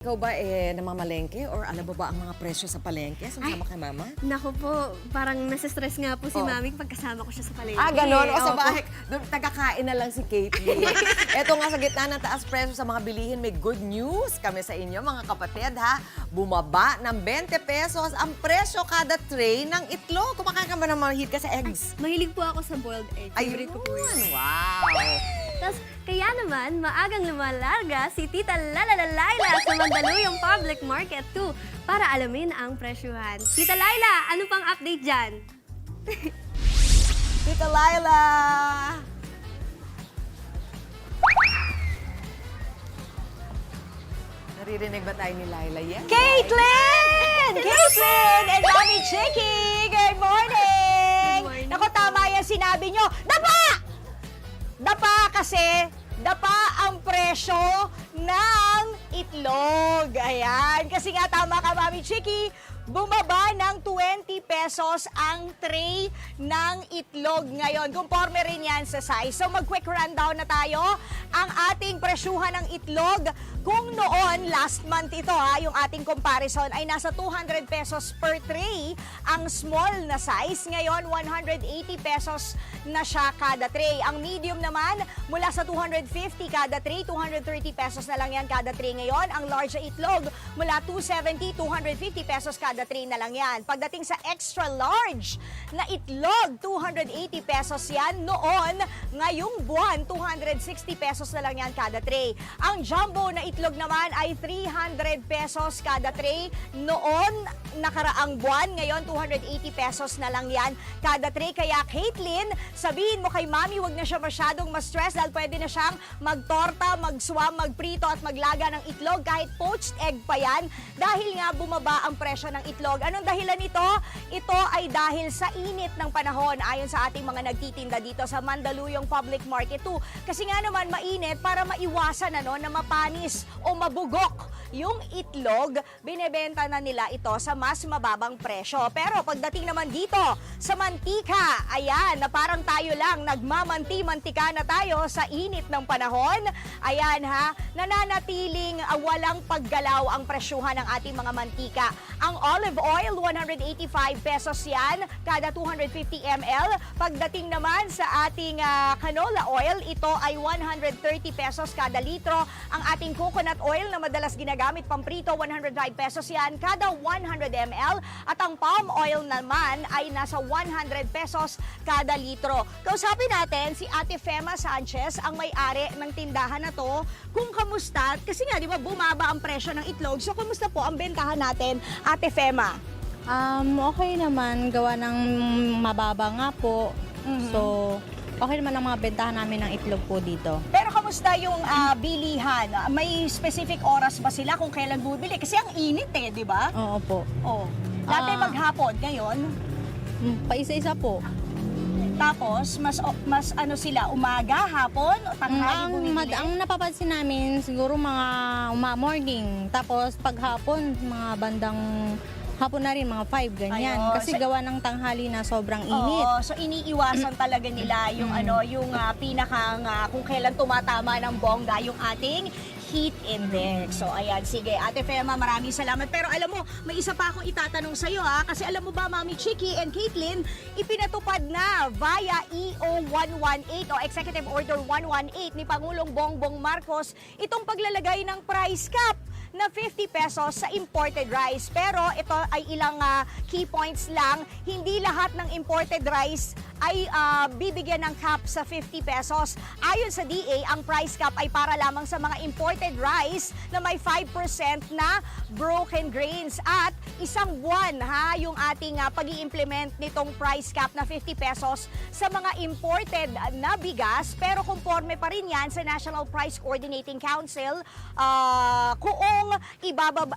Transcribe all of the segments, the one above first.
Ikaw ba namamalengke or alam mo ba ang mga presyo sa palengke? Sasama kay mama? Naku po, parang nasa-stress nga po si Oh. Mami pagkasama ko siya sa palengke. Ganon. O sa Opo. bahay, doon tagakain na lang si Kate. Eto nga sa gitna ng taas presyo sa mga bilihin, may good news kami sa inyo mga kapatid ha. Bumaba ng 20 pesos ang presyo kada tray ng itlog. Kumakain ka ba ng mahihit ka sa eggs? Mahilig po ako sa boiled egg. Favorite ko po yun. Wow! Tapos, kaya naman, maagang lumalarga si Tita Laila sa Mandaluyong Public Market 2 para alamin ang presyuhan. Tita Laila, ano pang update dyan? Tita Laila! Naririnig ba tayo ni Laila yan? Caitlin! Caitlin and Mami Chicky! Good morning! Good morning. Naku, tama yan sinabi nyo. Dapa! Dapa kasi, dapa ang presyo ng itlog. Ayan. Kasi nga tama ka, Mami Chicky, bumaba ng 20 pesos ang tray ng itlog ngayon. Conforme rin yan sa size. So mag-quick rundown na tayo. Ang ating presyuhan ng itlog, kung noon, last month ito yung ating comparison, ay nasa 200 pesos per tray ang small na size. Ngayon, 180 pesos na siya kada tray. Ang medium naman, mula sa 250 kada tray, 230 pesos na lang yan kada tray ngayon. Ang large na itlog, mula 270, 250 pesos kada tray na lang yan. Pagdating sa extra large na itlog, 280 pesos yan. Noon, ngayong buwan, 260 pesos na lang yan kada tray. Ang jumbo na itlog naman ay 300 pesos kada tray. Noon, nakaraang buwan, ngayon 280 pesos na lang yan kada tray. Kaya Caitlin, sabihin mo kay Mami, wag na siya masyadong ma-stress dahil pwede na siyang magtorta, magswam, magprito at maglaga ng itlog kahit poached egg pa yan dahil nga bumaba ang presyo ng itlog. Anong dahilan nito? Ito ay dahil sa init ng panahon ayon sa ating mga nagtitinda dito sa Mandaluyong Public Market 2. Kasi nga naman mainit para maiwasan na mapanis o mabugok yung itlog, binebenta na nila ito sa mas mababang presyo. Pero pagdating naman dito sa mantika, ayan, na parang tayo lang, nagmamanti-mantika na tayo sa init ng panahon. Ayan ha, nananatiling walang paggalaw ang presyuhan ng ating mga mantika. Ang olive oil, 185 pesos yan, kada 250 ml. Pagdating naman sa ating canola oil, ito ay 130 pesos kada litro. Ang ating coconut oil na madalas ginagamit pamprito, 105 pesos yan, kada 100 ml. At ang palm oil naman ay nasa 100 pesos kada litro. Kausapin natin si Ate Fema Sanchez, ang may-ari ng tindahan na to, kung kamusta. Kasi nga, di ba, bumaba ang presyo ng itlog. So, kamusta po ang bentahan natin, Ate Fema? Okay naman, gawa ng mababa nga po. So, okay naman ang mga bentahan namin ng itlog po dito. Pero kamusta yung bilihan? May specific oras ba sila kung kailan bumili? Kasi ang init di ba? Oo po. Oh. Dati maghapon, ngayon. Paisa-isa po. Tapos, mas ano sila, umaga, hapon, o tanghali bumibili? Ang napapansin namin, siguro mga morning. Tapos paghapon, mga bandang hapon na rin, mga 5, ganyan. Ayun. Kasi gawa ng tanghali na sobrang init. Oo, so iniiwasan talaga nila yung yung pinakang kung kailan tumatama ng bongga yung ating heat index. So ayan, sige Ate Fema, maraming salamat. Pero alam mo, may isa pa akong itatanong sa iyo kasi alam mo ba, Mami Chicky and Caitlin, ipinatupad na via EO 118 o Executive Order 118 ni Pangulong Bongbong Marcos itong paglalagay ng price cap na 50 pesos sa imported rice. Pero ito ay ilang key points lang. Hindi lahat ng imported rice ay bibigyan ng cap sa 50 pesos. Ayon sa DA, ang price cap ay para lamang sa mga imported rice na may 5% na broken grains. At isang buwan yung ating pag-i-implement nitong price cap na 50 pesos sa mga imported na bigas. Pero conforme pa rin yan sa National Price Coordinating Council kung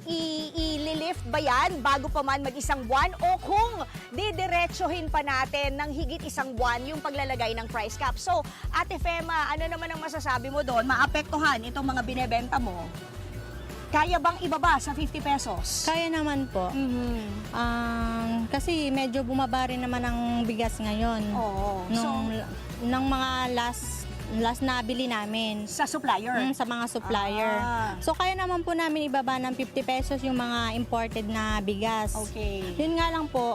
i-lift ba yan bago pa man mag-isang buwan o kung didiretsuhin pa natin ng higit isang buwan yung paglalagay ng price cap. So, Ate Fema, ano naman ang masasabi mo doon? Maapektuhan itong mga binebenta mo? Kaya bang ibaba sa 50 pesos? Kaya naman po. Kasi medyo bumaba rin naman ang bigas ngayon. Oo. Nung mga last last na bili namin. Sa supplier? Sa mga supplier. Ah. So kaya naman po namin ibaba ng 50 pesos yung mga imported na bigas. Okay. Yun nga lang po,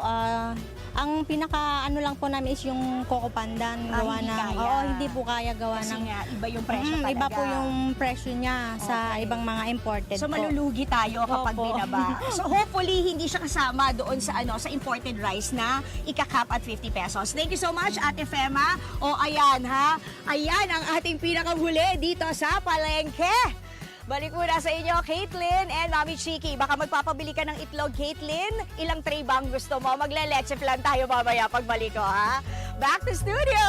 ang pinaka ano lang po namin is yung Coco Pandan gawa hindi ng kaya. oo, hindi po kaya gawa Kasi ng nga, iba yung presyo talaga. iba po yung presyo niya sa Okay. ibang mga imported So po. malulugi tayo kapag Opo. binaba. So hopefully hindi siya kasama doon sa sa imported rice na ikakap at 50 pesos. Thank you so much Ate Fema. O ayan ha. Ayan ang ating pinakamuli dito sa palengke. Balik muna sa inyo, Caitlin and Mami Chiki. Baka magpapabili ka ng itlog, Caitlin. Ilang tray ba ang gusto mo? Magle-leche plan tayo mamaya pagbalik ko, ha? Back to studio!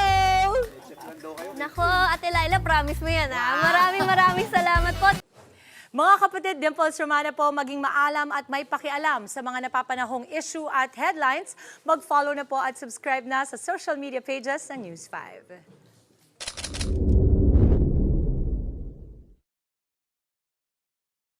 Nako, Ate Laila, promise mo yan, ha? Maraming salamat po. Mga kapatid, Dimples Romana po, maging maalam at may pakialam sa mga napapanahong issue at headlines. Mag-follow na po at subscribe na sa social media pages ng News 5.